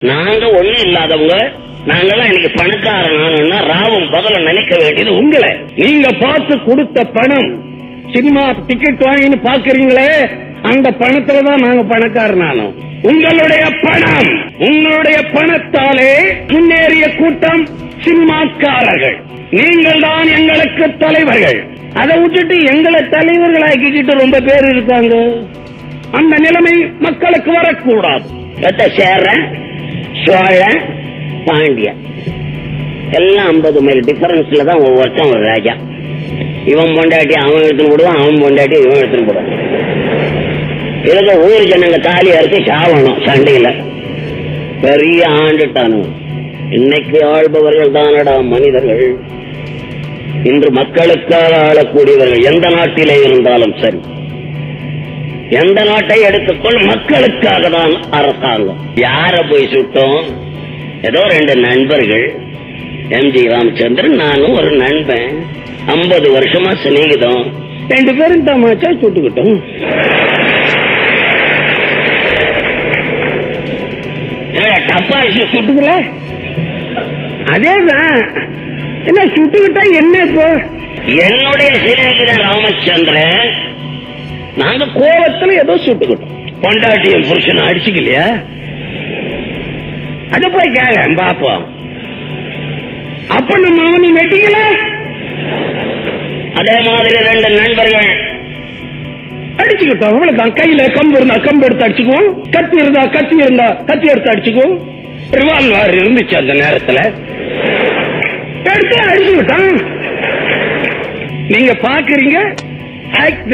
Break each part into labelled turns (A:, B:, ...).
A: நாங்க ஒண்ணும் இல்லாதவங்க, நாங்கெல்லாம் இன்னைக்கு பணக்காரனா ராவும் பகல நினைக்க வேண்டியது உங்களை.
B: நீங்க பார்த்து கொடுத்த பணம், சினிமா டிக்கெட் வாங்கின்னு பாக்குறீங்களே, அந்த பணத்துலதான் நாங்க பணக்காரனானோம். உங்களுடைய பணம், உங்களுடைய பணத்தாலே முன்னேறிய கூட்டம் சினிமாக்காரர்கள். நீங்கள் தான் எங்களுக்கு தலைவர்கள். அதை விட்டுட்டு எங்களை தலைவர்களாக்கிக்கிட்டு ரொம்ப பேர் இருக்காங்க. அந்த நிலைமை மக்களுக்கு வரக்கூடாது.
A: சேரன், சோழன், பாண்டிய எல்லாம் 50 மைல் டிஃபரன்ஸ்ல தான் ஒவ்வொருத்தன் ஒரு ராஜா. இவன் பொண்டாட்டி அவன் எடுத்துன்னு போடுவான், அவன் பொண்டாட்டி இவன் எடுத்துன்னு போடுவான். இதுக்கு ஊர் ஜனங்க தாலியா இருக்கு சாவணும் சண்டையில. பெரிய ஆண்டுட்டானு. இன்னைக்கு ஆள்பவர்கள் தானடா மனிதர்கள். இன்று மக்களுக்காக ஆளக்கூடியவர்கள் எந்த நாட்டிலே இருந்தாலும் சரி, எந்த நாட்டை எடுத்துக்கொள், மக்களுக்காக தான் அரசாங்கம். யார போய் சுட்டோம்? ஏதோ 2 நண்பர்கள், எம்ஜி ராமச்சந்திரன், நானும் ஒரு நண்பன், 50 வருஷமா சிநேகிதம்.
B: 2 பேரும் தமாச்சா சுட்டுக்கிட்டோம்.
A: தப்பா
B: சுட்டுக்கல, அதேதான். என்ன சுட்டுக்கிட்டா என்ன? இப்போ
A: என்னுடைய சிநேகிதன் ராமச்சந்திரன்,
B: நாங்க கோபத்துல ஏதோ சுட்டுக்கிட்டோம்.
A: பொண்டாட்டியும் புருஷன் அடிச்சுக்கலையா?
B: அத போய் கேள பாப்போம். அப்ப நம்ம அவனி வெட்டிக்கல.
A: அதே மாதிரி 2 நண்பர்கள்
B: அடிச்சுக்கிட்டோம். அவ்வளவுதான். கையில கம்பு இருந்தா கம்பு எடுத்து அடிச்சுக்குவோம், கத்தி இருந்தா கத்தி எடுத்து அடிச்சுக்குவோம். ரிவால்வர் இருந்துச்சு அந்த நேரத்துல, எடுத்து அடிச்சுக்கிட்டோம். நீங்க பாக்குறீங்க,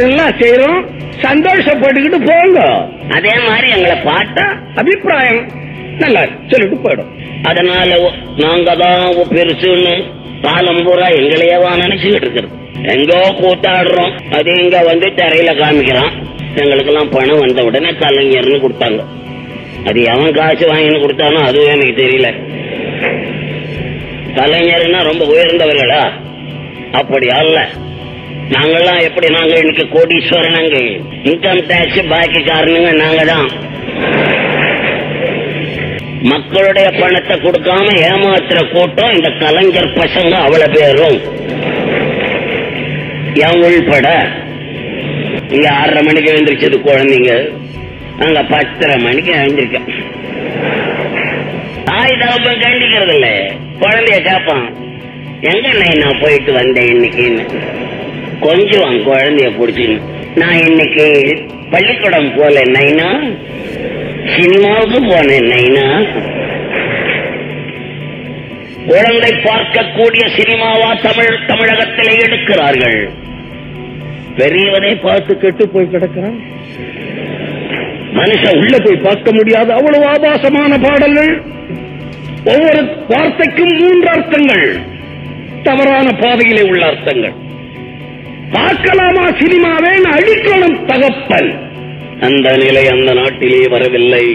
B: எல்லாம் செய்யறோம், சந்தோஷப்பட்டுக்கிட்டு போங்க.
A: அதே மாதிரி எங்களை பார்த்தா
B: அபிப்பிராயம் நல்லா சொல்லிட்டு போயிடும்.
A: அதனால நாங்க தான் பெருசுன்னு காலம் பூரா எங்களையவா நினைச்சுக்கிட்டு இருக்கிறது. எங்கோ கூத்தாடுறோம், அது இங்க வந்து தரையில காமிக்கிறான். எங்களுக்கு எல்லாம் பணம் வந்த உடனே கலைஞர்னு கொடுத்தாங்க. அது எவன் காசு வாங்கின்னு கொடுத்தானோ அதுவும் எனக்கு தெரியல. கலைஞர்னா ரொம்ப உயர்ந்தவர்களா? அப்படி அல்ல. நாங்கெல்லாம் எப்படி? நாங்க இன்னைக்கு கோடீஸ்வரனுங்க, இன்கம் டாக்ஸ் பாக்கி காரணங்க நாங்க தான். மக்களுடைய பணத்தை கொடுக்காம ஏமாத்துற கூட்டம் இந்த கலைஞர் பசங்க அவ்வளவு பேரும், என் உள்பட. இங்க 6:30 மணிக்கு எழுந்திரிச்சது குழந்தைங்க, அங்க 10:30 மணிக்கு எழுந்திருக்க. தாய் தகப்பன் கண்டிக்கிறது இல்ல. குழந்தைய கேட்பான், எங்க நான் போயிட்டு வந்தேன் இன்னைக்குன்னு. கொஞ்சம் குழந்தைய பிடிச்சின்னு, நான் இன்னைக்கு பள்ளிக்கூடம் போல நைனா, சினிமாவுக்கு போனேன் நைனா. குழந்தை பார்க்கக்கூடிய சினிமாவா தமிழகத்திலே எடுக்கிறார்கள்.
B: பெரியவனை பார்த்து கெட்டு போய் கிடக்கிறான். மனுஷன் உள்ள போய் பார்க்க முடியாது, அவ்வளவு ஆபாசமான பாடல்கள். ஒவ்வொரு வார்த்தைக்கும் 3 அர்த்தங்கள், தவறான பாதையிலே உள்ள அர்த்தங்கள். பார்க்கலாமா சினிமாவே? அடிக்கணும் தகப்பன்.
A: அந்த நிலை அந்த நாட்டிலே வரவில்லை.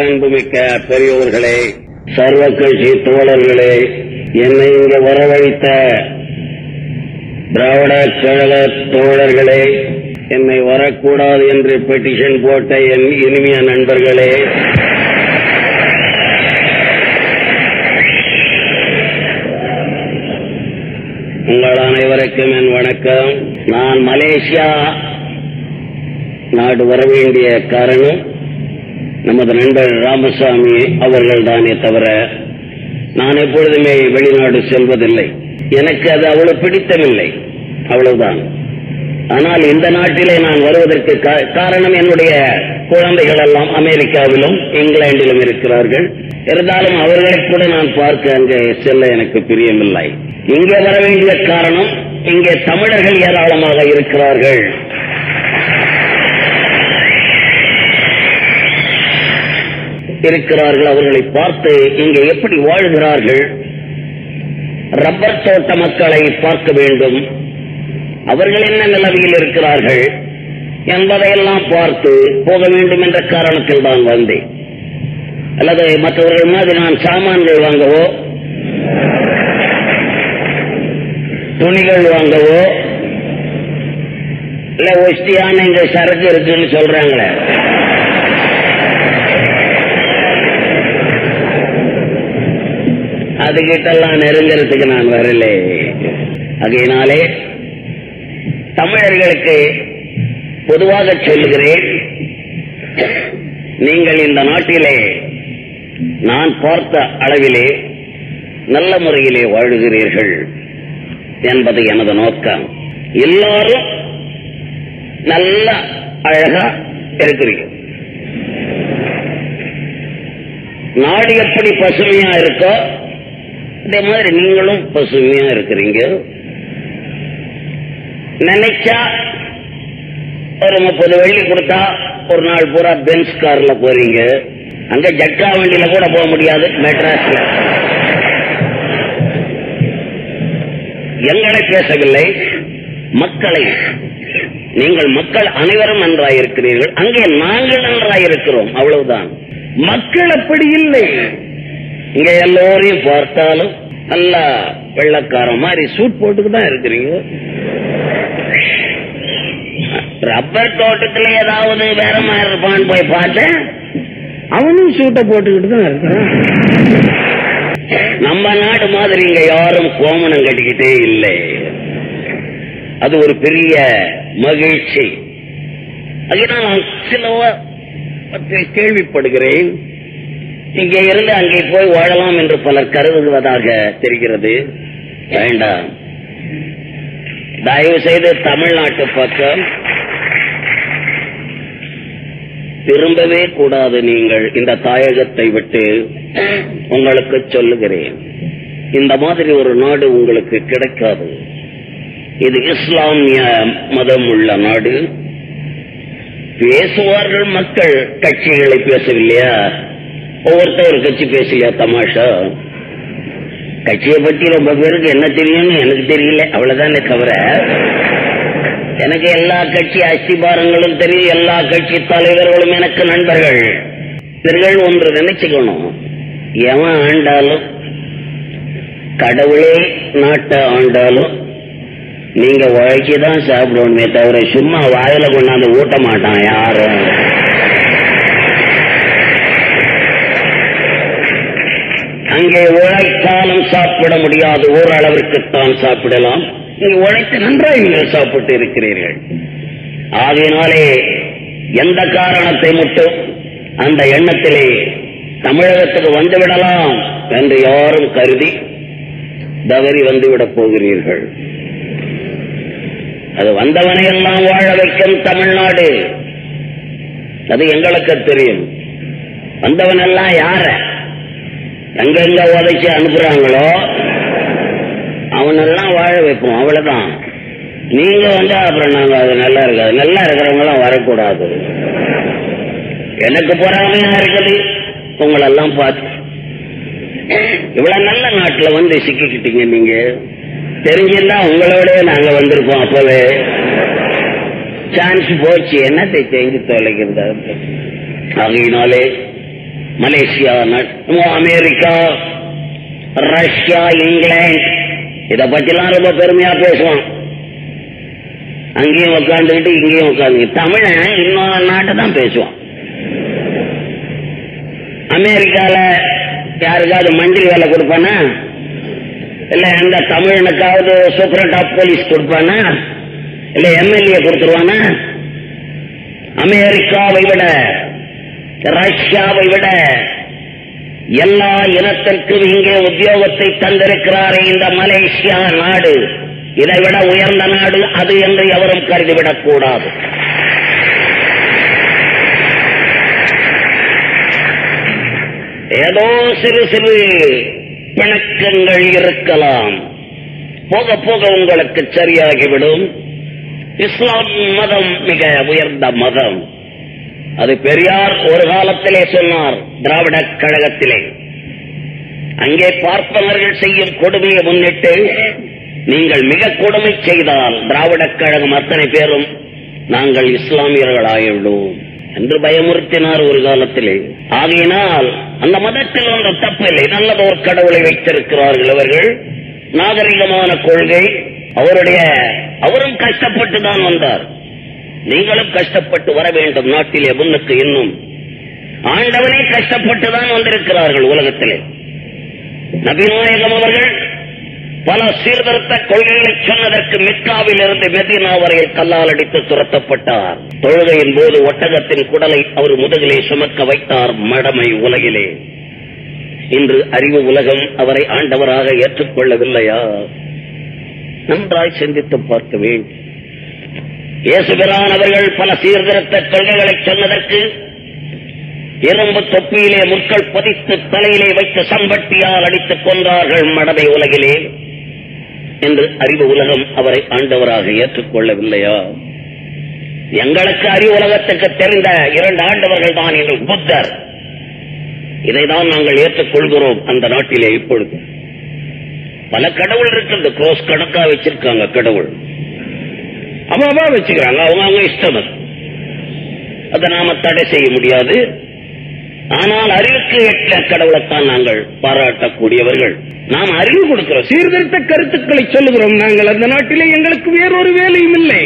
A: அன்புமிக்க பெரியோர்களே, சர்வ கட்சி தோழர்களே, என்னை இங்கு வரவழைத்த திராவிட கழக தோழர்களே, என்னை வரக்கூடாது என்று பெட்டிஷன் போட்ட என் இனிமைய நண்பர்களே, உங்கள் அனைவருக்கும் என் வணக்கம். நான் மலேசியா நாடு வரவேண்டிய காரணம் நமது நண்பர் ராமசாமி அவர்கள் தானே தவிர நான் எப்பொழுதுமே வெளிநாடு செல்வதில்லை. எனக்கு அது அவ்வளவு பிடித்தமில்லை, அவ்வளவுதான். ஆனால் இந்த நாட்டிலே நான் வருவதற்கு காரணம், என்னுடைய குழந்தைகள் எல்லாம் அமெரிக்காவிலும் இங்கிலாந்திலும் இருக்கிறார்கள். இருந்தாலும் அவர்களை கூட நான் பார்க்க அங்கே செல்ல எனக்கு பிரியமில்லை. இங்கே வர வேண்டிய காரணம், இங்கே தமிழர்கள் ஏராளமாக இருக்கிறார்கள். இருக்கிறார்கள் அவர்களை பார்த்து இங்கே எப்படி வாழ்கிறார்கள், ரப்பர் தோட்ட மக்களை பார்க்க வேண்டும், அவர்கள் என்ன நிலைமையில் இருக்கிறார்கள் என்பதையெல்லாம் பார்த்து போக வேண்டும் என்ற காரணத்தில் தான் வந்தேன். அல்லது மற்றவர்கள் மாதிரி நான் சாமான்கள் வாங்கவோ துணிகள் வாங்கவோ இல்ல ஒஸ்தியான இங்க சரக்கு இருக்குன்னு சொல்றாங்களே அதுகிட்டெல்லாம் நெருங்கிறதுக்கு நான் வரல. அதனாலே தமிழர்களுக்கு பொதுவாக சொல்லுகிறேன், நீங்கள் இந்த நாட்டிலே நான் பார்த்த அளவிலே நல்ல முறையிலே வாழுகிறீர்கள் என்பது எனது நோக்கம். எல்லாரும் நல்ல அழகா இருக்கிறீங்க. நாடு எப்படி பசுமையா இருக்கோ அதே மாதிரி நீங்களும் பசுமையா இருக்கிறீங்க. நினைச்சா ஒரு 30 வெள்ளி கொடுத்தா ஒரு நாள் பூரா பென்ஸ் கார்ல போறீங்க. அங்க ஜட்கா வண்டியில கூட போக முடியாது. மெட்ராஸ்ல எங்களை பேசவில்லை, மக்களை. நீங்கள் மக்கள் அனைவரும் நன்றாயிருக்கிறீர்கள், அங்கே நாங்கள் நன்றாயிருக்கிறோம், அவ்வளவுதான். மக்கள் அப்படி இல்லை. இங்க எல்லோரையும் பார்த்தாலும் நல்லா வெள்ளக்காரன் மாதிரி சூட் போட்டுக்கு தான் இருக்கிறீங்க. ரப்பர் தோட்டத்துல ஏதாவது வேற மாதிரி இருப்பான்னு போய் பார்த்தேன், அவனும் சூட்டை போட்டுக்கிட்டு தான் இருக்கிறான். நம்ம நாடு மாதிரி இங்க யாரும் கோமணம் கட்டிக்கிட்டே இல்லை. அது ஒரு பெரிய மகிழ்ச்சி. அதனால் நான் சில கேள்விப்படுகிறேன், இங்கே இருந்து அங்கே போய் வாழலாம் என்று பலர் கருதுவதாக தெரிகிறது. வேண்டாம், தயவு செய்து தமிழ்நாட்டு பக்கம் திரும்பவே கூடாது. நீங்கள் இந்த தாயகத்தை விட்டு உங்களுக்கு சொல்லுகிறேன், இந்த மாதிரி ஒரு நாடு உங்களுக்கு கிடைக்காது. இது இஸ்லாமிய மதம் உள்ள நாடு. பேசுவார்கள் மக்கள், கட்சிகளை பேசவில்லையா? ஒவ்வொருத்தர் ஒரு கட்சி பேசலையா? தமாஷா. கட்சியை பற்றி ரொம்ப பேருக்கு என்ன தெரியும்னு எனக்கு தெரியல, அவ்வளவுதானே தவிர எனக்கு எல்லா கட்சி அஸ்திபாரங்களும் தெரியும், எல்லா கட்சி தலைவர்களும் எனக்கு நண்பர்கள். இவர்கள் ஒன்று நினைச்சுக்கணும், எவன் ஆண்டாலும் கடவுளே நாட்டை ஆண்டாலும் நீங்க உழைச்சிதான் சாப்பிடணுமே தவிர சும்மா வாயில கொண்டாந்து ஊட்ட மாட்டான் யாரும். அங்கே உழைத்தாலும் சாப்பிட முடியாது, ஓரளவிற்குத்தான் சாப்பிடலாம். நீங்க உழைத்து நன்றாக நீங்கள் சாப்பிட்டு இருக்கிறீர்கள். ஆகையினாலே எந்த காரணத்தை மட்டும் அந்த எண்ணத்திலே தமிழகத்துக்கு வந்துவிடலாம் என்று யாரும் கருதி தவறி வந்துவிடப் போகிறீர்கள். அது வந்தவனை எல்லாம் வாழ வைக்கும் தமிழ்நாடு, அது எங்களுக்கு தெரியும். வந்தவன் எல்லாம் யார எங்கெங்க உதைச்சு அனுப்புறாங்களோ அவனெல்லாம் வாழ வைப்போம், அவ்வளவுதான். நீங்க வந்து அப்புறம் நாங்க அது நல்லா இருக்காது, நல்லா இருக்கிறவங்க எல்லாம் வரக்கூடாது. எனக்கு பொறாமையா இருக்குது உங்களெல்லாம் பார்த்து. இவ்வளவு நல்ல நாட்டுல வந்து சிக்கிக்கிட்டீங்க. நீங்க தெரிஞ்சிருந்தா உங்களோட நாங்க வந்திருப்போம். அப்பவே சான்ஸ் போச்சு, என்னத்தை செஞ்சு தொலைக்கிறது. ஆகையினாலே மலேசியா, அமெரிக்கா, ரஷ்யா, இங்கிலாந்து இத பத்திலாம் ரொம்ப பெருமையா பேசுவான். அங்கேயும் உட்காந்துக்கிட்டு இங்கேயும் உட்காந்து தமிழன் இன்னொரு நாட்டை தான் பேசுவான். அமெரிக்கால யாருக்காவது மண்டில் வேலை கொடுப்பானா, இல்ல எந்த தமிழனுக்காவது சூப்பரண்ட் ஆஃப் போலீஸ் கொடுப்பானா, இல்ல எம்எல்ஏ கொடுத்துருவானா? அமெரிக்காவை விட ரஷ்யாவை விட எல்லா இனத்திற்கும் இங்கே உத்தியோகத்தை தந்திருக்கிறாரே இந்த மலேசியா நாடு. இதைவிட உயர்ந்த நாடு அது என்று எவரும் கருதிவிடக் கூடாது. ஏதோ சிறு சிறு பிணக்கங்கள் இருக்கலாம், போக போக உங்களுக்கு சரியாகிவிடும். இஸ்லாம் மதம் மிக உயர்ந்த மதம். அது பெரியார் ஒரு காலத்திலே சொன்னார், திராவிட கழகத்திலே. அங்கே பார்ப்பனர்கள் செய்யும் கொடுமையை முன்னிட்டு நீங்கள் மிக கொடுமை செய்தால் திராவிட கழகம் அத்தனை பேரும் நாங்கள் இஸ்லாமியர்களாயுள்ளோம் என்று பயமுறுத்தினார் ஒரு காலத்திலே. ஆகையினால் அந்த மதத்தில் ஒன்று தப்பில்லை. நல்லதோர் கடவுளை வைத்திருக்கிறார்கள் அவர்கள். நாகரிகமான கொள்கை அவரும் கஷ்டப்பட்டுதான் வந்தார். நீங்களும் கஷ்டப்பட்டு வர வேண்டும் நாட்டிலே முன்னுக்கு. இன்னும் ஆண்டவனே கஷ்டப்பட்டுதான் வந்திருக்கிறார்கள் உலகத்திலே. நபிநாயகம் அவர்கள் பல சீர்திருத்த கொள்கைகளை சொன்னதற்கு மெக்காவில் இருந்து மெதினா வரையில் கல்லால் அடித்து துரத்தப்பட்டார். தொழுகையின் போது ஒட்டகத்தின் குடலை அவர் முதுகிலே சுமக்க வைத்தார் மடமை உலகிலே. இன்று அறிவு உலகம் அவரை ஆண்டவராக ஏற்றுக்கொள்ளவில்லையா? நன்றாய் சிந்தித்து பார்க்க வேண்டும். இயேசுபிரான் அவர்கள் பல சீர்திருத்த கொள்கைகளை சொன்னதற்கு இரும்பு தொப்பியிலே முட்கள் பதித்து தலையிலே வைத்து சம்பட்டியால் அடித்துக் கொன்றார்கள் மடமை உலகிலே. என்று அறிவு உலகம் அவரை ஆண்டவராக ஏற்றுக்கொள்ளவில்லையா? எங்களுக்கு அறிவு உலகத்துக்கு தெரிந்த 2 ஆண்டவர்கள் தான் எங்கள் புத்தர். இதைதான் நாங்கள் ஏற்றுக்கொள்கிறோம் அந்த நாட்டிலே. இப்பொழுது பல கடவுள் இருக்கிறது. குரோஸ் கணக்கா வச்சிருக்காங்க கடவுள். அம்மாவா வச்சுக்கிறாங்க, அவங்க இஷ்டம். அதை நாம தடை செய்ய முடியாது. ஆனால் அறிவுக்கு எட்ட கடவுளைத்தான் நாங்கள் பாராட்டக்கூடியவர்கள். நாம் அறிவு கொடுக்கிறோம், சீர்திருத்த கருத்துக்களை சொல்லுகிறோம். நாங்கள் அந்த நாட்டிலே எங்களுக்கு வேறொரு வேலையும் இல்லை.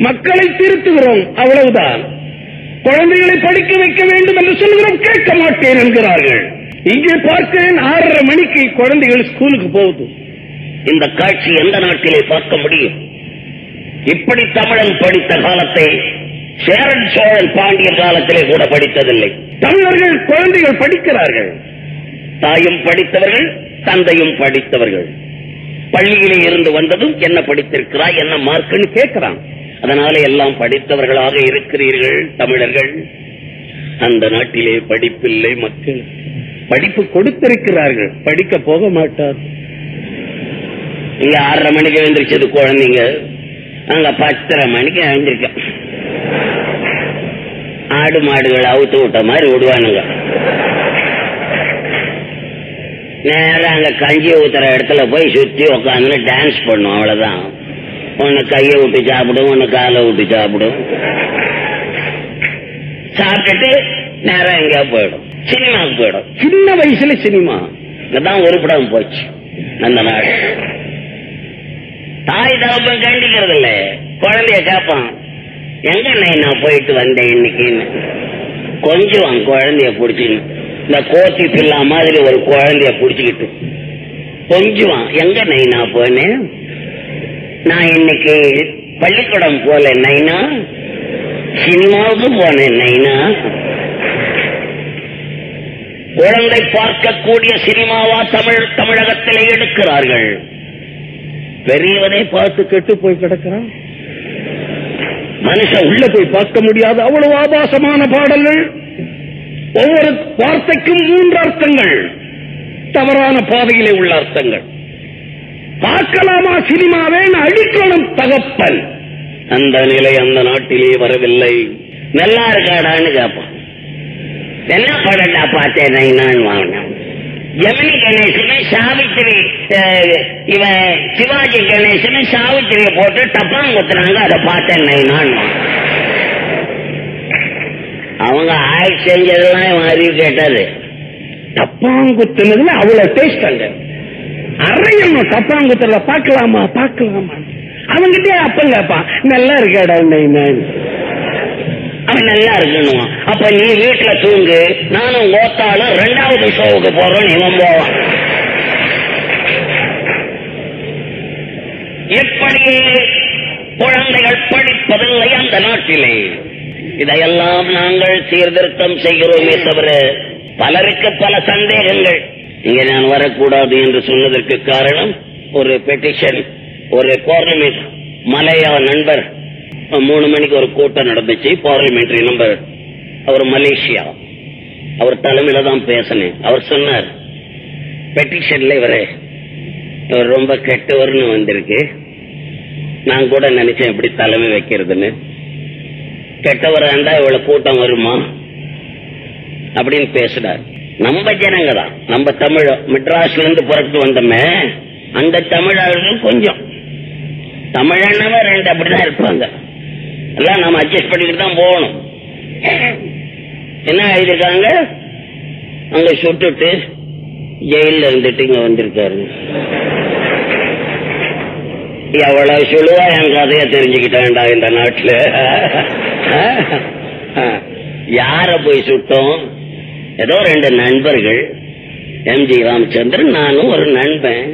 A: மக்களை திருத்துகிறோம், அவ்வளவுதான். குழந்தைகளை படிக்க வைக்க வேண்டும் என்று சொல்லுகிறோம், கேட்க மாட்டேன் என்கிறார்கள். இங்கே பார்க்கிறேன் 6:30 மணிக்கு குழந்தைகள் ஸ்கூலுக்கு போகுது. இந்த காட்சி எந்த நாட்டிலே பார்க்க முடியும்? இப்படி தமிழன் படித்த காலத்தை சேரன் சோழன் பாண்டியன் காலத்திலே கூட படித்ததில்லை. தமிழர்கள் குழந்தைகள் படிக்கிறார்கள். தாயும் படித்தவர்கள், தந்தையும் படித்தவர்கள். பள்ளியிலே இருந்து வந்ததும் என்ன படித்திருக்கிறாய், என்ன மார்க்குன்னு கேட்கிறான். அதனால எல்லாம் படித்தவர்களாக இருக்கிறீர்கள் தமிழர்கள். அந்த நாட்டிலே படிப்பில்லை. மக்கள் படிப்பு கொடுத்திருக்கிறார்கள், படிக்க போக மாட்டார். இங்க 6:30 மணிக்கு எழுந்திருச்சது குழந்தைங்க, அங்க 10:30 மணிக்கு எழுந்திருக்க. ஆடு மாடுகள் அவுத்து விட்ட மாதிரி விடுவானுங்க. நேரம் அங்க கஞ்சி ஊத்துற இடத்துல போய் சுத்தி உட்காந்து டான்ஸ் பண்ணும். அவ்வளவுதான். ஒன்னு கையை விட்டு சாப்பிடும், ஒன்னு காலை விட்டு சாப்பிடும். சாப்பிட்டுட்டு நேரம் எங்கேயா போயிடும், சினிமாவுக்கு போயிடும். சின்ன வயசுல சினிமா இதான் ஒரு படம் போச்சு அந்த நாடு. தாய் தகப்பன் கண்டிக்கிறது இல்ல. குழந்தைய கேட்பான், எங்க நான் போயிட்டு வந்தேன் இன்னைக்குன்னு. கொஞ்சம் குழந்தைய பிடிச்சின்னு இந்த கோத்தி பில்லா மாதிரி ஒரு குழந்தைய பிடிச்சுக்கிட்டு கொஞ்சம் எங்க நான் போனேன், நான் இன்னைக்கு பள்ளிக்கூடம் போல நைனா, சினிமாவுக்கு போனேன் நைனா. குழந்தை பார்க்கக்கூடிய சினிமாவா தமிழகத்திலே எடுக்கிறார்கள். பெரியவனை பார்த்து கெட்டு போய் கிடக்கிறான். மனுஷன் உள்ள போய் பார்க்க முடியாது, அவ்வளவு ஆபாசமான பாடல்கள். ஒவ்வொரு வார்த்தைக்கும் 3 அர்த்தங்கள், தவறான பாதையிலே உள்ள அர்த்தங்கள். பார்க்கலாமா சினிமாவே, அடிக்கணும் தகப்பன். அந்த நிலை அந்த நாட்டிலே வரவில்லை. நல்லா இருக்காடான்னு கேட்பான். என்ன படட்டா பார்த்தேன் நான் வாங்கினேன். ஜெமினி கணேசன் சாவித்திரி, இவன் சிவாஜி கணேசன் சாவித்திரியை போட்டு டப்பாங்க குத்துறாங்க, அதை பார்த்தேன் நான். அவங்க ஆக்ட் செஞ்சதெல்லாம் அறிவு கேட்டது. டப்பாங்குத்துனதுல அவ்வளவு டேஸ்ட் அங்க அறையணும். டப்பாங்குத்துல பார்க்கலாமா பார்க்கலாமா, அவங்கிட்டே அப்பன் கேட்பான், நல்லா இருக்காடா நான். அவன் நல்லா இருக்கணும். அப்ப நீ வீட்டுல தூங்கு, நானும் ஓத்தாலும் 2வது ஷோவுக்கு போறோம், இவன் போவான். எப்படி குழந்தைகள் படிப்பதில்லை அந்த நாட்டிலே. இதையெல்லாம் நாங்கள் சீர்திருத்தம் செய்கிறோமே தவிர பலருக்கு பல சந்தேகங்கள். இங்கே நான் வரக்கூடாது என்று சொன்னதற்கு காரணம் ஒரு பெட்டிஷன், ஒரு பார்லிமெண்ட் மலையா நண்பர் 3 மணிக்கு ஒரு கூட்டம் நடந்துச்சு. பார்லிமெண்டரி நம்பர், அவர் மலேசியா, அவர் தலைமையில தான் பேசினேன். அவர் சொன்னார், பெட்டிஷன்ல இவர் ரொம்ப கெட்டவர்னு வந்திருக்கு. நான் கூட நினைச்சேன் எப்படி தலைமை வைக்கிறதுன்னு. கெட்டவரா இருந்தா இவ்வளவு கூட்டம் வருமா அப்படின்னு பேசுறாரு. நம்ம ஜனங்க தான், நம்ம தமிழ் மெட்ராஸ்ல இருந்து புறப்பட்டு வந்தோமே அந்த தமிழர்கள் கொஞ்சம் தமிழன்னவ ரெண்டு அப்படிதான் இருப்பாங்க. எல்லாம் நம்ம அட்ஜஸ்ட் பண்ணிக்கிட்டு தான் போகணும். என்ன எழுதிருக்காங்க, அங்க சுட்டுட்டு ஜெயில இருந்துட்டு இங்க வந்திருக்காரு. எவ்வளவு சொல்லுவா என் கதைய தெரிஞ்சுக்கிட்டேன்டா இந்த நாட்டுல. யார போய் சுட்டோம்? ஏதோ ரெண்டு நண்பர்கள், எம்ஜி ராமச்சந்திரன் நானும் ஒரு நண்பன்,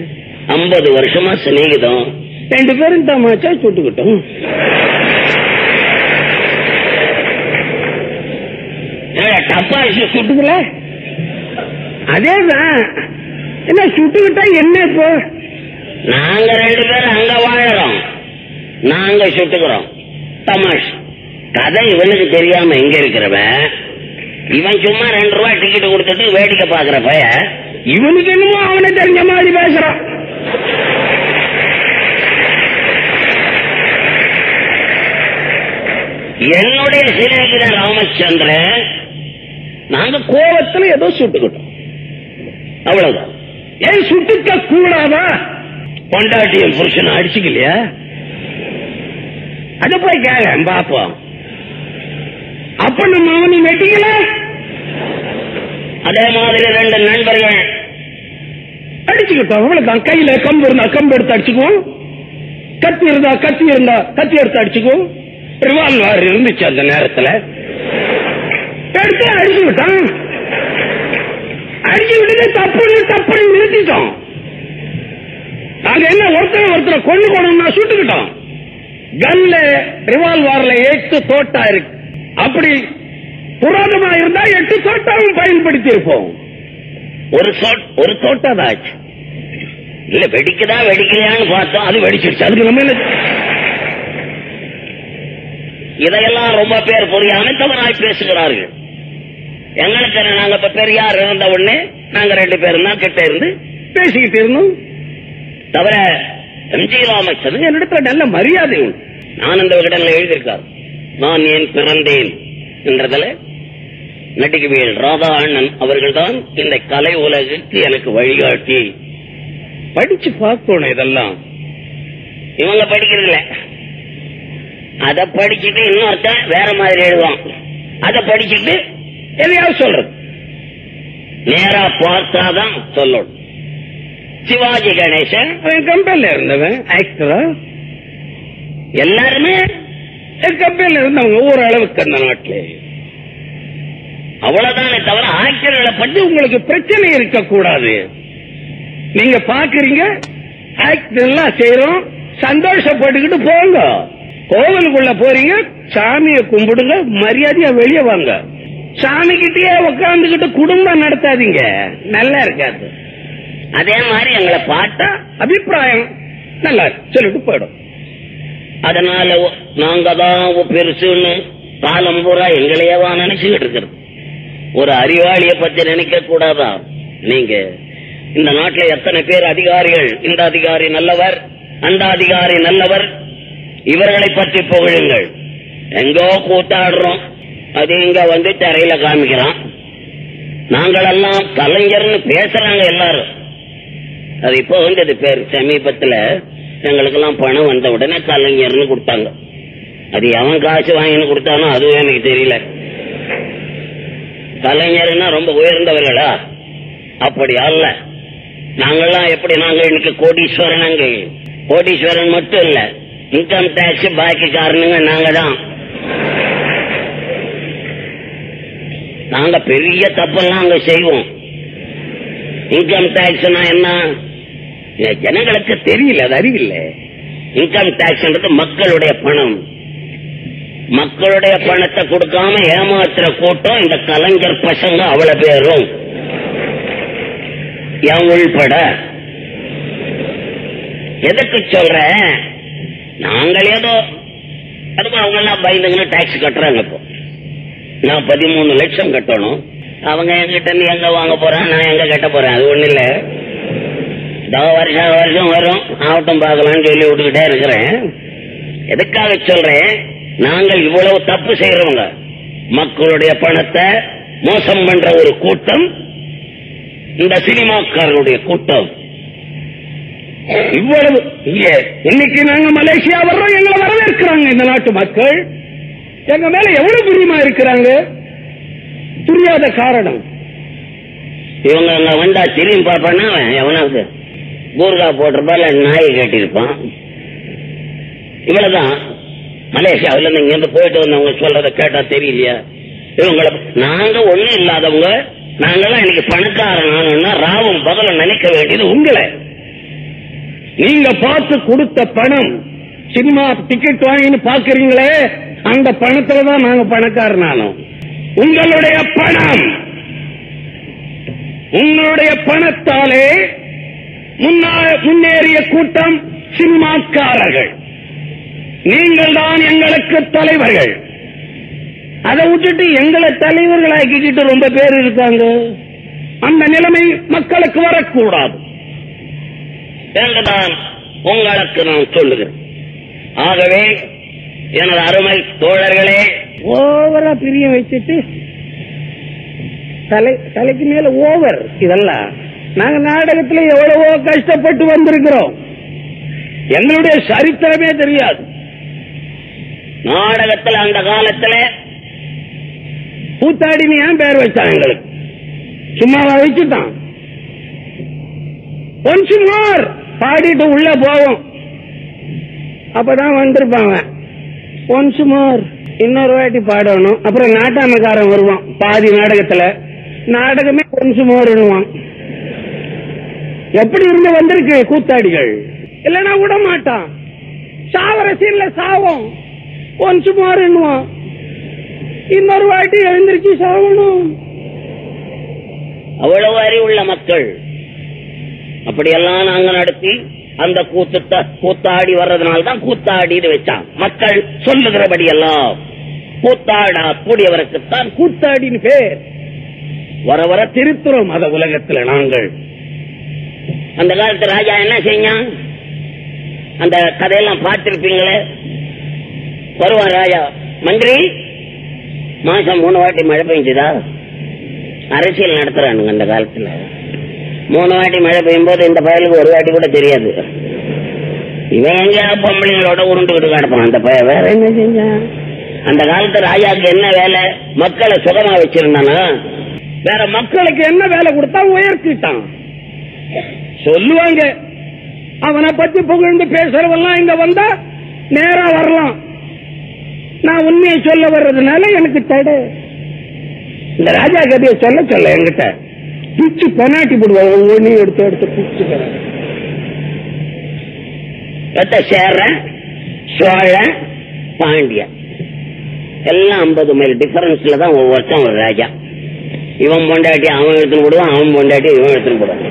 A: 50 வருஷமா சிநேகிதம், 2 பேரும் தமாச்சா சுட்டுக்கிட்டோம். டப்பா சுட்டுக்கல, அதேதான். என்ன சுட்டுக்கிட்டா என்ன? இப்போ நாங்க 2 பேரும் அங்க வாழறோம், நாங்க சுட்டுக்கிறோம். தமாஷ் கதை இவனுக்கு தெரியாம எங்க இருக்கிறவன், இவன் சும்மா 2 ரூபாய் டிக்கெட் கொடுத்துட்டு வேடிக்கை பாக்குற பைய, இவனுக்கு என்னமோ அவனை தெரிஞ்ச மாதிரி பேசுறான். என்னுடைய சிநேகிதன் ராமச்சந்திரன், நாங்க கோபத்துல ஏதோ சுட்டுக்கிட்டோம், அவ்வளவுதான். ஏன் சுட்டுக்க கூடாதா? பொண்டாட்டியும் புருஷன் அடிச்சுக்கலையா? அத போய் கேள பாப்போம். அப்ப நம்ம அவனி வெட்டிக்கல. அதே மாதிரி 2 நண்பர்கள் அடிச்சுக்கிட்டோம், அவ்வளவுதான். கையில கம்பு இருந்தா கம்பு எடுத்து அடிச்சுக்குவோம், கத்தி இருந்தா கத்தி எடுத்து அடிச்சுக்குவோம். ரிவால்வர் இருந்துச்சு அந்த நேரத்தில், எடுத்து அடிச்சு விட்டான். அடிச்சு விட்டு தப்பு நிறுத்திட்டோம். நாங்க என்ன ஒருத்தரை கொண்டு சுட்டுக்கிட்டோம். கன்ல ரிவால்வர்ல 8 தோட்டா இருக்கு. அப்படி புராதமா இருந்தா 8 தோட்டாவும் பயன்படுத்தி இருப்போம். ஒரு தோட்டா தான் ஆச்சு. இல்ல வெடிக்கலையான்னு பார்த்தோம், அது வெடிச்சிருச்சு. அதுக்கு நம்ம என்ன? இதையெல்லாம் ரொம்ப பேர் புரியாம தவறாய் பேசுகிறார்கள். எங்களுக்கு நாங்க இப்ப பெரியார் இருந்த உடனே நாங்க 2 பேரும் தான் கிட்ட இருந்து பேசிக்கிட்டு இருந்தோம். தவிர எம்ஜி ராமச்சந்திரன் என்னிடத்துல நல்ல மரியாதை உண்டு. நான் அந்த இடத்துல எழுதியிருக்கார், நான் ஏன் பிறந்தேன் என்றதுல நடிகவேல் ராதா அண்ணன் அவர்கள் தான் இந்த கலை உலகுக்கு எனக்கு வழிகாட்டி. படிச்சு பார்க்கணும். இதெல்லாம் இவங்க படிக்கிறதில்ல. அதை படிச்சுட்டு இன்னொருத்தன் வேற மாதிரி எழுதுவான். அதை படிச்சுட்டு எதையாவது சொல்றது, நேரா பார்த்தாதான் சொல்லணும். சிவாஜி கணேசன் கம்பெனில இருந்தவன் ஆக்டரா, எல்லாருமே கம்பெனில இருந்தவங்க ஓரளவுக்கு அந்த நாட்டில். அவ்வளவுதானே தவிர ஆக்டர்களை பற்றி உங்களுக்கு பிரச்சனை இருக்கக்கூடாது. நீங்க பாக்குறீங்க, ஆக்டர் எல்லாம் செய்யறோம், சந்தோஷப்பட்டுக்கிட்டு போங்க. கோவிலுக்குள்ள போறீங்க, சாமியை கும்பிடுங்க, மரியாதையா வெளியே வாங்க. சாமி கிட்டே உட்காந்துக்கிட்டு குடும்பம் நடத்தாதீங்க, நல்லா இருக்காது. அதே மாதிரி எங்களை பார்த்தா அபிப்பிராயம் நல்லா சொல்லிட்டு போயிடும். அதனால நாங்க தான் பெருசுன்னு காலம் பூரா எங்களையவா நினைச்சுக்கிட்டு இருக்கிறது. ஒரு அறிவாளிய பத்தி நினைக்க கூடாதா? நீங்க இந்த நாட்டில் எத்தனை பேர் அதிகாரிகள், இந்த அதிகாரி நல்லவர், அந்த அதிகாரி நல்லவர், இவர்களை பற்றி புகழுங்கள். எங்கோ கூத்தாடுறோம், அது இங்க வந்து தரையில காமிக்கிறான். நாங்களெல்லாம் கலைஞர்னு பேசுறாங்க எல்லாரும். அது இப்போ வந்தது பேர். சமீபத்தில் எங்களுக்கு எல்லாம் பணம் வந்த உடனே கலைஞர்னு கொடுத்தாங்க. அது எவன் காசு வாங்கின்னு கொடுத்தானோ அதுவும் எனக்கு தெரியல. கலைஞர்னா ரொம்ப உயர்ந்தவர்களா? அப்படி அல்ல. நாங்கெல்லாம் எப்படி, நாங்க இன்னைக்கு கோடீஸ்வரன். அங்க கோடீஸ்வரன் மட்டும் இல்ல, இன்கம் டாக்ஸ் பாக்கி காரணங்க நாங்க தான். நாங்க பெரிய தப்பெல்லாம் அங்க செய்வோம். இன்கம் டாக்ஸ்னா என்ன ஜனங்களுக்கு தெரியல, அது அறிவில்லை. இன்கம் டாக்ஸ் மக்களுடைய பணம். மக்களுடைய பணத்தை கொடுக்காம ஏமாத்துற கூட்டம் இந்த கலைஞர் பசங்க அவ்வளவு பேரும், என் உள்பட. எதுக்கு சொல்ற, நாங்கள் ஏதோ அதுவும் அவங்க எல்லாம் பயந்துங்கன்னு டாக்ஸ் கட்டுறாங்க. இப்போ நான் 13 லட்சம் கட்டணும். அவங்க என்கிட்ட எங்க வாங்க போறேன், நான் எங்க கட்ட போறேன், அது ஒண்ணு இல்ல. வருஷம் வரும், ஆவட்டம் பார்க்கலாம்னு சொல்லி விட்டுக்கிட்டே இருக்கிறேன். எதுக்காக சொல்றேன், நாங்கள் இவ்வளவு தப்பு செய்யறவங்க, மக்களுடைய பணத்தை மோசம் பண்ற ஒரு கூட்டம் இந்த சினிமாக்காரருடைய கூட்டம். இவ்வளவு இன்னைக்கு நாங்க மலேசியா வர்றோம், எங்களை வரவேற்கிறாங்க இந்த நாட்டு மக்கள். எங்க மேல எவ்வளவு பிரியமா இருக்கிறாங்க. புரியாத காரணம், இவங்க அங்க வந்தா திரும்பி பார்ப்பானா எவனாவது கூர்கா போட்டிருப்பான், நாயை கேட்டிருப்பான். இவ்வளவுதான். மலேசியாவில இருந்து இங்க போயிட்டு வந்தவங்க சொல்றத கேட்டா தெரியலையா இவங்களை? நாங்க ஒண்ணும் இல்லாதவங்க, நாங்கெல்லாம் இன்னைக்கு பணக்காரனா ராவும் பகலும் நினைக்க வேண்டியது உங்களை. நீங்க பார்த்து கொடுத்த பணம், சினிமா டிக்கெட் வாங்கின்னு பாக்குறீங்களே, அந்த பணத்துல தான் நாங்க பணக்காரனானோம். உங்களுடைய பணம், உங்களுடைய பணத்தாலே முன்னேறிய கூட்டம் சினிமாக்காரர்கள். நீங்கள் தான் எங்களுக்கு தலைவர்கள். அதை விட்டுட்டு எங்களை தலைவர்களாக்கிக்கிட்டு ரொம்ப பேர் இருக்காங்க. அந்த நிலைமை மக்களுக்கு வரக்கூடாது என்றுதான் உங்களுக்கு நான் சொல்லுகிறேன். ஆகவே எனது அருமை தோழர்களே, ஓவரா பிரியம் வச்சுட்டு தலைக்கு மேல ஓவர் இதெல்லாம். நாங்க நாடகத்தில் எவ்வளவோ கஷ்டப்பட்டு வந்திருக்கிறோம், எங்களுடைய சரித்திரமே தெரியாது. நாடகத்தில் அந்த காலத்தில் கூத்தாடின்னு ஏன் பேர் வச்சான் எங்களுக்கு? சும்மாவா வச்சுட்டான்? கொஞ்சம் பாடிட்டு உள்ள போவோம், அப்பதான் வந்திருப்பாங்க. ஒன்ஸ் மோர் இன்னொரு வாட்டி பாடணும். அப்புறம் நாட்டாமக்காரன் வருவான் பாதி நாடகத்துல, நாடகமே ஒன்ஸ் மோர்னுவான். எப்படி இருந்து வந்திருக்கு கூத்தாடிகள்? இல்லன்னா விட மாட்டான். சாவர சீன்ல சாவோம், ஒன்ஸ் மோர்னுவான். இன்னொரு வாட்டி எழுந்திருச்சு சாவணும். அவ்வளவு அறிவுள்ள மக்கள். அப்படியெல்லாம் நாங்க நடத்தி அந்த கூத்தாடி வர்றதுனால்தான் கூத்தாடி வச்சான். மக்கள் சொல்லுகிறபடி எல்லாம் கூத்தாடா கூடியவருக்குத்தான் கூத்தாடின்னு பேர். வர வர திருத்துறோம் அத உலகத்துல நாங்கள். அந்த காலத்து ராஜா என்ன செஞ்சான்? அந்த கதையெல்லாம் பார்த்திருப்பீங்களே. வருவான் ராஜா, மந்திரி மாசம் 3 வாட்டி மழை பெய்ஞ்சுதா? அரசியல் நடத்துறானுங்க அந்த காலத்துல. 3 வாட்டி மழை பெய்யும் போது இந்த பயலுக்கு ஒரு வாட்டி கூட தெரியாது. இவன் எங்கேயாவது பொம்பளைங்களோட உருண்டுகிட்டு கிடப்பான் அந்த பய. வேற என்ன செஞ்சான்? அந்த காலத்து ராஜாக்கு என்ன வேலை? மக்களை சுகமா வச்சிருந்தானா? வேற மக்களுக்கு என்ன வேலை கொடுத்தா? உயர்த்திட்டான். சொல்லுவாங்க, அவனை பத்தி புகழ்ந்து பேசுறவெல்லாம் இங்க வந்தா நேரா வரலாம். நான் உண்மையை சொல்ல வர்றதுனால எனக்கு தடை. இந்த ராஜா கதையை சொல்ல என்கிட்ட பிச்சு பெனாட்டி போடுவாங்க. ஒவ்வொன்றையும் எடுத்து பிச்சு சேர சோழ பாண்டிய எல்லாம் 50 மைல் டிஃபரன்ஸ்ல தான் ஒவ்வொருத்தன் ஒரு ராஜா. இவன் பொண்டாட்டி அவன் எடுத்துன்னு போடுவான், அவன் பொண்டாட்டி இவன் எடுத்துன்னு போடுவான்.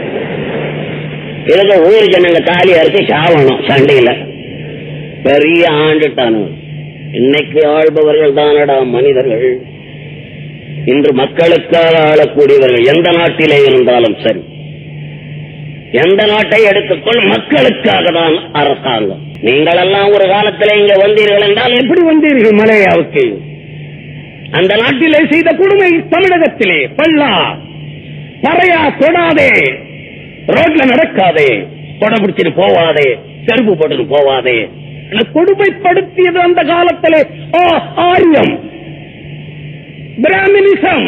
A: இதுக்கு ஊர் ஜனங்க தாலியா இருக்கு சாவணும் சண்டையில. பெரிய ஆண்டுட்டானு. இன்னைக்கு ஆள்பவர்கள் தானடா மனிதர்கள். இன்று மக்களுக்காக ஆளக்கூடியவர்கள் எந்த நாட்டிலே இருந்தாலும் சரி, எந்த நாட்டை எடுத்துக்கொள், மக்களுக்காக தான் அரசாங்கம். நீங்கள் எல்லாம் ஒரு காலத்தில் இங்க வந்தீர்கள் என்றால் எப்படி வந்தீர்கள் மலையாவுக்கு? அந்த நாட்டிலே செய்த கொடுமை தமிழகத்திலே பல்லா பறையா தொடாதே, ரோட்ல நடக்காதே, கொடை பிடிச்சிட்டு போவாதே, செருப்பு போட்டு போவாதே, கொடுமைப்படுத்தியது அந்த காலத்திலே ஆரியம், பிராமினிசம்.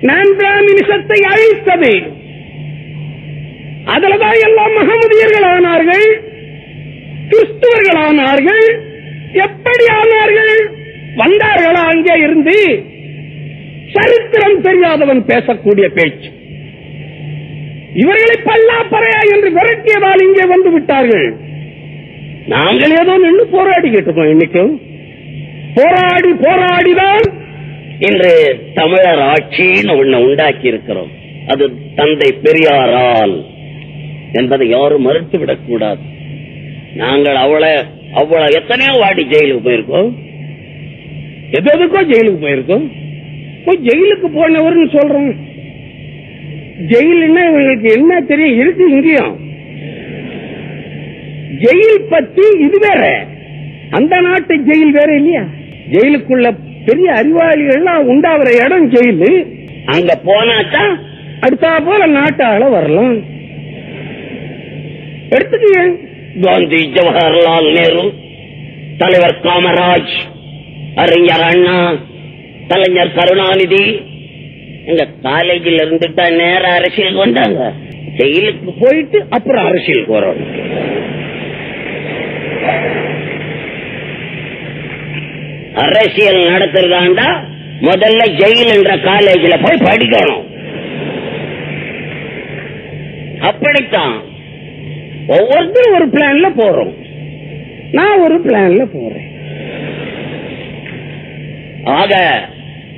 A: நான் பிராமினிசத்தை அழித்தது. அதுலதான் எல்லாம் மகமதியர்கள் ஆனார்கள், கிறிஸ்துவர்கள் ஆனார்கள். எப்படி ஆனார்கள்? வந்தார்களா அங்கே இருந்து? சரித்திரம் தெரியாதவன் பேசக்கூடிய பேச்சு. இவர்களை பல்லா பறையா என்று விரட்டியதால் இங்கே வந்து விட்டார்கள். நாங்கள் ஏதோ நின்று போராடிக்கிட்டு இருக்கோம். இன்னைக்கும் போராடிதான் இன்று தமிழர் ஆட்சின்னு ஒண்ணு உண்டாக்கி இருக்கிறோம். அது தந்தை பெரியாரால் என்பதை யாரும் மறுத்துவிடக் கூடாது. நாங்கள் அவ்வளவு எத்தனையோ வாட்டி ஜெயிலுக்கு போயிருக்கோம், எதுக்கோ ஜெயிலுக்கு போயிருக்கோம். ஜெயிலுக்கு போனவர்னு சொல்றோம். ஜெயிலுன்னா இவங்களுக்கு என்ன தெரியும்? இருக்கு இங்கேயும் ஜெயில் பத்தி இது வேற.
B: அந்த நாட்டு ஜெயில் வேற இல்லையா? ஜெயிலுக்குள்ள பெரிய அறிவாளிகள்லாம் உண்டாகிற இடம் ஜெயிலு.
A: அங்க போனாச்சா
B: அடுத்தா போல நாட்டால வரலாம். எடுத்துக்க
A: காந்தி, ஜவஹர்லால் நேரு, தலைவர் காமராஜ், அறிஞர் அண்ணா, கலைஞர் கருணாநிதி எங்க காலேஜில் இருந்துட்டா நேர அரசியலுக்கு வந்தாங்க. ஜெயிலுக்கு போயிட்டு அப்புறம் அரசியலுக்கு வரணும். அரசியல் நடத்துறதாண்டா முதல்ல ஜெயில் என்ற காலேஜில் போய் படிக்கணும். அப்படித்தான் ஒவ்வொருத்தரும் ஒரு பிளான்ல போறோம்.
B: நான் ஒரு பிளான்ல போறேன்.
A: ஆக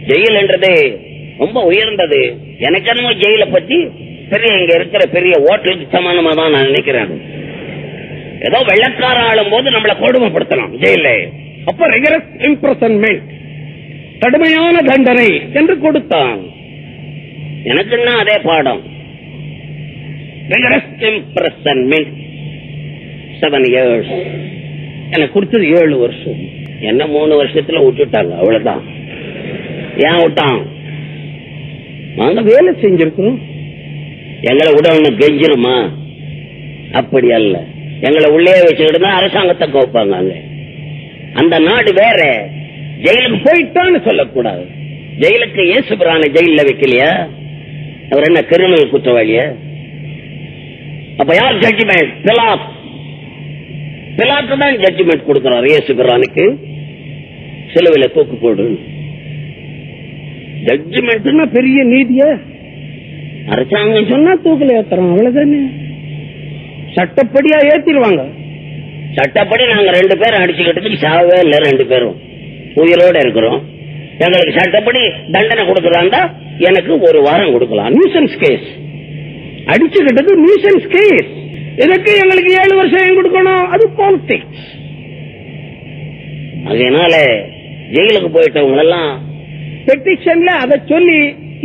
A: ஜெயில் என்றது ரொம்ப உயர்ந்தது. எனக்கு என்னமோ ஜெயில பத்தி பெரிய இங்க இருக்கிற பெரிய ஓட்டலுக்கு சமானமா தான் நான் நினைக்கிறேன். ஏதோ வெள்ளக்கார ஆளும் போது நம்மளை கொடுமைப்படுத்தலாம் ஜெயில.
B: அப்ப ரிகரஸ் இம்ப்ரெசன்மெண்ட், கடுமையான தண்டனை என்று கொடுத்தான்.
A: எனக்குன்னா அதே பாடம். Rigorous imprisonment 7 years.
B: எனக்கு கொடுத்தது 7 வருஷம்.
A: என்ன 3 வருஷத்துல விட்டுட்டாங்க, அவ்வளவுதான். ஏன் விட்டான்?
B: நாங்க வேலை செஞ்சிருக்கோம்.
A: எங்களை விட ஒண்ணு கெஞ்சிருமா? அப்படி அல்ல. எங்களை உள்ளே வச்சுக்கிட்டு தான் அரசாங்கத்தை கோப்பாங்க. அங்க அந்த நாடு வேற. ஜெயிலுக்கு போயிட்டான்னு சொல்லக்கூடாது. ஜெயிலுக்கு இயேசுபிரான ஜெயில வைக்கலையா? அவர் என்ன கிரிமினல் குற்றவாளியா? அப்ப யார் ஜட்ஜ்மெண்ட்? பிலாத்து தான் ஜட்ஜ்மெண்ட் கொடுக்கிறார் இயேசுபிரானுக்கு. சிலுவையில தூக்கு போடு.
B: ஜட்ஜ்மெண்ட்னா பெரிய நீதியா?
A: அரசாங்கம்
B: சொன்னா தூக்கில ஏத்துறோம், அவ்வளவுதானே. சட்டப்படியா ஏத்திடுவாங்க.
A: சட்டப்படி நாங்க 2 பேரும் அடிச்சுக்கிட்டதுக்கு சாவே இல்ல. 2 பேரும் உயிரோட இருக்கிறோம். எங்களுக்கு சட்டப்படி தண்டனை கொடுக்கறாண்டா எனக்கு 1 வாரம் கொடுக்கலாம்.
B: நியூசன்ஸ் கேஸ் அடிச்சுக்கிட்டது நியூசன்ஸ் கேஸ். இதுக்கு எங்களுக்கு 7 வருஷம் கொடுக்கணும். அது பாலிடிக்ஸ்.
A: அதனால ஜெயிலுக்கு போயிட்டவங்க எல்லாம்
B: பெட்டிஷன்ல அதை சொல்லி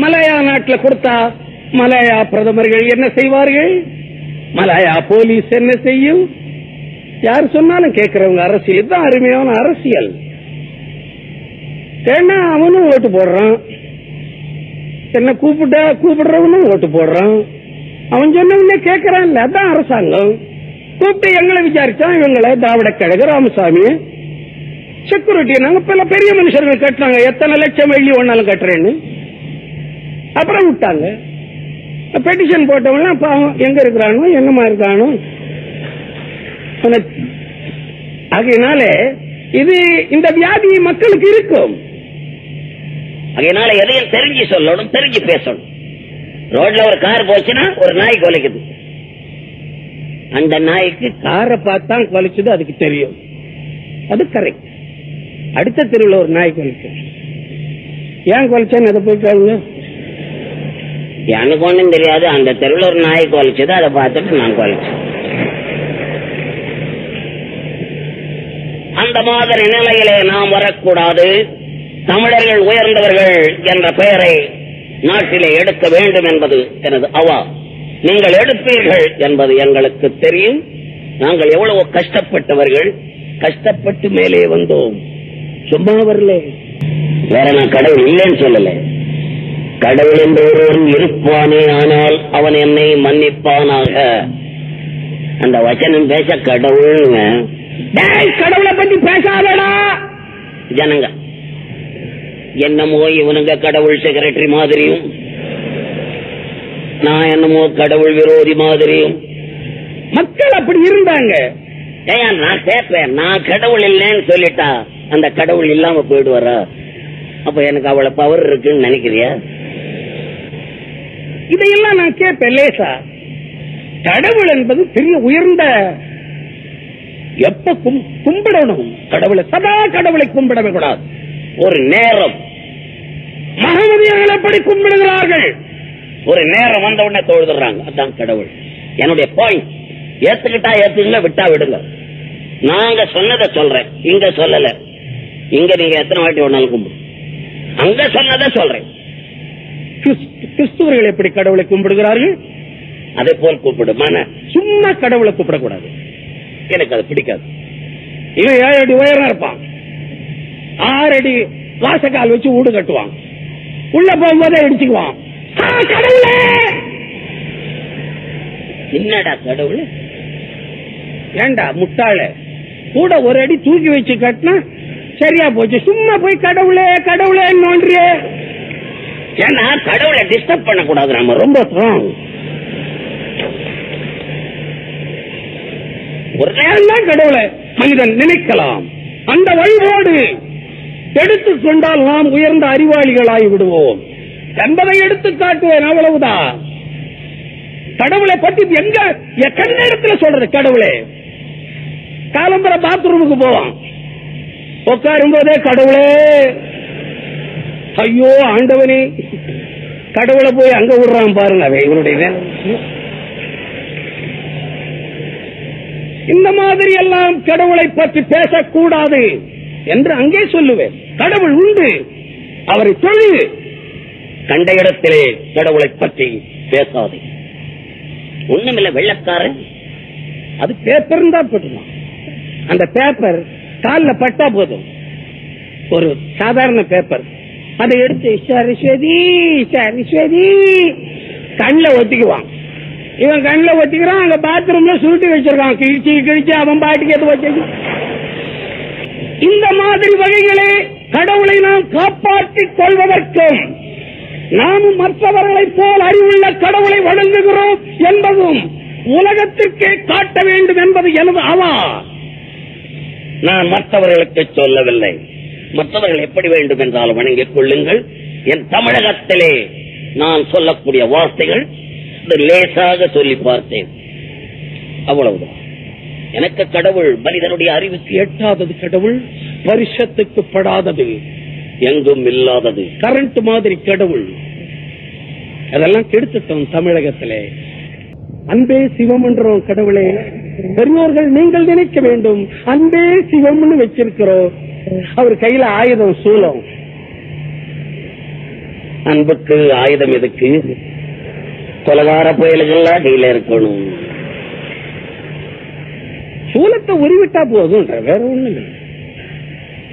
B: மலாயா நாட்டில் கொடுத்தா மலாயா பிரதமர்கள் என்ன செய்வார்கள்? மலாயா போலீஸ் என்ன செய்யும்? யார் சொன்னாலும் கேட்கிறவங்க. அரசியல் தான் அருமையான அரசியல். ஏன்னா அவனும் ஓட்டு போடுறான், என்ன கூப்பிடுறவனும் ஓட்டு போடுறான். அவன் சொன்ன கேட்கறான். அதான் அரசாங்கம். கூப்பிட்டு எங்களை விசாரிச்சா இவங்களை திராவிட கழக ராமசாமி செக்யூரிட்டி நாங்க பல பெரிய மனுஷர்கள் கட்டுறாங்க. எத்தனை லட்சம் வெள்ளி ஒன்னாலும் கட்டுறேன்னு அப்புறம் விட்டாங்க. பெட்டிஷன் போட்டவங்க பாவம் எங்க இருக்கிறானோ என்னமா இருக்கானோ. அதனால இது இந்த வியாதி மக்களுக்கு இருக்கும்.
A: அதனால எதையும் தெரிஞ்சு சொல்லணும், தெரிஞ்சு பேசணும். ரோட்ல ஒரு கார் போச்சுன்னா ஒரு நாய் கொலைக்குது. அந்த நாய்க்கு
B: காரை பார்த்தா கொலைச்சது அதுக்கு தெரியும். அது கரெக்ட். அடுத்த தெருவில் ஒரு நாய் கொலைச்சு. ஏன் கொலைச்சான்னு அதை போயிட்டாங்க.
A: எனக்கு ஒண்ணும் தெரியாது. அந்த தெருவில் ஒரு நாய் கொலைச்சது, அதை பார்த்துட்டு நான் கொலைச்சேன். அந்த மாதிரி நிலையிலே நாம் வரக்கூடாது. தமிழர்கள் உயர்ந்தவர்கள் என்ற பெயரை நாட்டிலே எடுக்க வேண்டும் என்பது எனது அவா. நீங்கள் எடுப்பீர்கள் என்பது எங்களுக்கு தெரியும். நாங்கள் எவ்வளவு கஷ்டப்பட்டவர்கள், கஷ்டப்பட்டு மேலே வந்தோம். சும்மா வரல. வேற நான் கடவுள் இல்லைன்னு சொல்லல. கடவுள் என்று ஒருவன் இருப்பானே, ஆனால் அவன் என்னை மன்னிப்பானாக. அந்த வசனம் பேச கடவுள்.
B: கடவுளை பத்தி பேசாதடா.
A: ஜனங்க என்னமோ இவனுங்க கடவுள் செக்ரட்டரி மாதிரியும், நான் என்னமோ கடவுள் விரோதி மாதிரியும்.
B: மக்கள் அப்படி இருந்தாங்க.
A: நான் கேட்பேன், நான் கடவுள் இல்லைன்னு சொல்லிட்டா அந்த கடவுள் இல்லாம போயிடுவாரா? அப்ப எனக்கு அவ்வளவு பவர் இருக்குன்னு நினைக்கிறியா?
B: இதையெல்லாம் நான் கேட்பேன் லேசா. கடவுள் என்பது பெரிய உயர்ந்த, எப்ப கும்பிடணும் கடவுளை, சதா கடவுளை கும்பிடவே கூடாது.
A: ஒரு நேரம்
B: மகமதியர்கள் எப்படி கும்பிடுகிறார்கள்?
A: ஒரு நேரம் வந்த உடனே தொழுதுறாங்க. அதான் கடவுள். என்னுடைய பாயிண்ட். ஏத்துக்கிட்டா ஏத்துக்கல, விட்டா விடுங்க. நாங்க சொன்னதை சொல்றேன், இங்க சொல்லல. இங்க நீங்க எத்தனை வாட்டி ஒன்னாலும் கும்பிடு, அங்க சொன்னதை சொல்றேன்.
B: கிறிஸ்துவர்கள் எப்படி கடவுளை கும்பிடுகிறார்கள்?
A: அதே போல் கூப்பிடு.
B: சும்மா கடவுளை கூப்பிடக்கூடாது.
A: எனக்கு அது பிடிக்காது.
B: இவன் 7 அடி உயரம் இருப்பான், 6 அடி வாசக்கால் வச்சு வீடு கட்டுவான், உள்ள போகும்போதே இடிச்சுக்குவான். கடவுளே,
A: என்னடா கடவுள்?
B: ஏண்டா முட்டாள, கூட 1 அடி தூக்கி வச்சு கட்டினா சரியா போச்சு, சும்மா போய் கடவுளே கடவுளே நோன்றியே.
A: ஏன்னா கடவுளை டிஸ்டர்ப் பண்ண கூடாது, நம்ம ரொம்ப ஸ்ட்ராங்.
B: ஒரு நேரம் தான் கடவுளை மனிதன் நினைக்கலாம். அந்த வழிபாடு எடுத்துக் கொண்டால் நாம் உயர்ந்த அறிவாளிகளாகி விடுவோம் என்பதை எடுத்து காட்டுவேன், அவ்வளவுதான். கடவுளை பத்தி எங்க எந்த இடத்துல சொல்றது? கடவுளே காலம்பர பாத்ரூமுக்கு போவான், உட்காரும் போதே கடவுளே, ஐயோ ஆண்டவனே, கடவுளை போய் அங்க விடுறான் பாருங்க. அவை இவருடைய இந்த மாதிரி எல்லாம் கடவுளை பற்றி பேசக்கூடாது என்று அங்கே சொல்லுவேன். கடவுள் உண்டு, அவரை தொழு,
A: கண்ட இடத்திலே கடவுளை பற்றி பேசாது. ஒண்ணுமில்ல, வெள்ளக்காரன்
B: அது பேப்பர் தான் போட்டுருவான். அந்த பேப்பர் காலில் பட்டா போதும், ஒரு சாதாரண பேப்பர், அதை எடுத்து சரஸ்வதி சரஸ்வதி கண்ணில் ஒத்திக்குவான். இவன் கண்ணில் ஒத்திக்கிறான், அங்க பாத்ரூம்ல சுருட்டி வச்சிருக்கான், கிழிச்சு கிழிச்சு அவன் பாட்டுக்கு எது வச்சு. இந்த மாதிரி வகைகளே கடவுளை நாம் காப்பாற்றிக் கொள்வதற்கும் நாமும் மற்றவர்களைப் போல் அறிவுள்ள கடவுளை வணங்குகிறோம் என்பதும் உலகத்திற்கே காட்ட வேண்டும் என்பது எனது அவா.
A: நான் மற்றவர்களுக்கு சொல்லவில்லை, மற்றவர்கள் எப்படி வேண்டும் என்றாலும் வணங்கிக் கொள்ளுங்கள். என் தமிழகத்திலே நான் சொல்லக்கூடிய வார்த்தைகள் லேசாக சொல்லி பார்த்தேன், அவ்வளவுதான். எனக்கு கடவுள் மனிதனுடைய அறிவுக்கு எட்டாதது, கடவுள் பரிசத்துக்கு படாதது, எங்கும் இல்லாதது, கரண்ட் மாதிரி கடவுள். அதெல்லாம் கெடுத்துட்டோம் தமிழகத்திலே. அன்பே சிவம் என்றோம் கடவுளே. பெரியோர்கள் நீங்கள் நினைக்க வேண்டும், அன்பே சிவம்னு வச்சிருக்கிறோம். அவர் கையில ஆயுதம் சூலம். அன்புக்கு ஆயுதம் எதுக்கு? கொலகார புயல்கள்லாம் கையில இருக்கணும்.
B: சூலத்தை உருவிட்டா போதும், வேற ஒண்ணு இல்லை.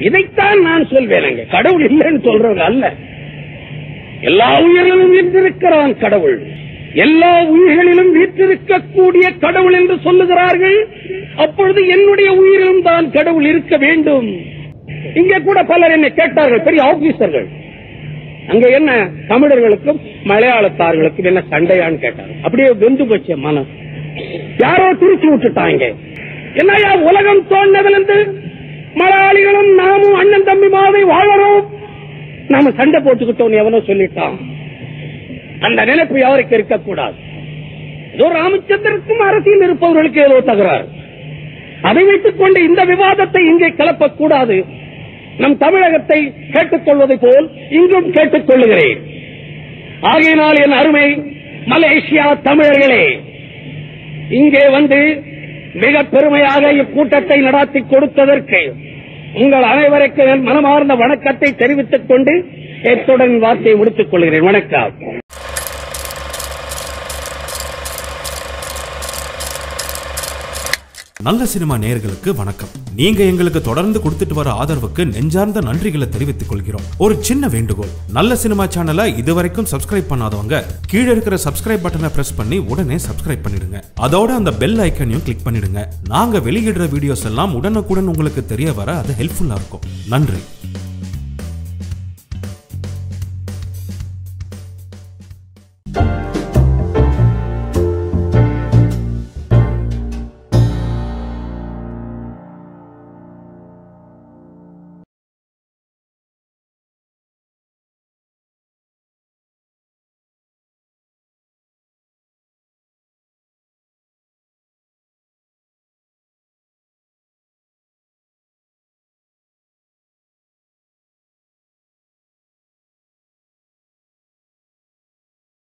B: இதைத்தான் நான் சொல்வேன். கடவுள் இல்லைன்னு சொல்றவங்க அல்ல, எல்லா உயிரிலும் வீற்றிருக்கிறான் கடவுள், எல்லா உயிர்களிலும் வீற்றிருக்கக்கூடிய கடவுள் என்று சொல்லுகிறார்கள். அப்பொழுது என்னுடைய உயிரிலும் தான் கடவுள் இருக்க வேண்டும். இங்கே கூட பலர் என்னை கேட்டார்கள், பெரிய ஆபீசர்கள், அங்க என்ன தமிழர்களுக்கும் மலையாளத்தார்களுக்கும் என்ன சண்டையான்னு கேட்டாங்க. அப்படியே வெந்து போச்ச மனம், யாரோ திருச்சி விட்டுட்டாங்க. என்னையா உலகம் தோன்றதிலிருந்து மலையாளிகளும் நாமும் அண்ணன் தம்பி மாதிரி வாழறோம், நாம சண்டை போட்டுக்கிட்டோம் எவனோ சொல்லிட்டான். அந்த நினைப்பு யாருக்கு இருக்கக்கூடாது. ஏதோ ராமச்சந்திரனுக்கும் அரசியல் இருப்பவர்களுக்கு ஏதோ தகராறு, அதை வைத்துக் கொண்டு இந்த விவாதத்தை இங்கே கலப்பக்கூடாது. நம் தமிழகத்தை கேட்டுக்கொள்வதை போல் இங்கும் கேட்டுக் கொள்ளுகிறேன். ஆகையினால் என் அருமை மலேசியா தமிழர்களே, இங்கே வந்து மிக பெருமையாக இக்கூட்டத்தை நடாத்தி கொடுத்ததற்கு உங்கள் அனைவருக்கு என் மனமார்ந்த வணக்கத்தை தெரிவித்துக் கொண்டு எத்துடன் வார்த்தையை முடித்துக் கொள்கிறேன். வணக்கம்.
C: நல்ல சினிமா நேயர்களுக்கு வணக்கம். நீங்க எங்களுக்கு தொடர்ந்து கொடுத்துட்டு வர ஆதரவுக்கு நெஞ்சார்ந்த நன்றிகளை தெரிவித்துக் கொள்கிறோம். ஒரு சின்ன வேண்டுகோள், நல்ல சினிமா சேனலை இதுவரைக்கும் சப்ஸ்கிரைப் பண்ணாதவங்க கீழே இருக்கிற சப்ஸ்கிரைப் பட்டனை பிரஸ் பண்ணி உடனே சப்ஸ்கிரைப் பண்ணிடுங்க. அதோட அந்த பெல் ஐக்கனையும் கிளிக் பண்ணிடுங்க. நாங்க வெளியிடுற வீடியோஸ் எல்லாம் உடனுக்குடன் உங்களுக்கு தெரிய வர அது ஹெல்ப்ஃபுல்லா இருக்கும். நன்றி.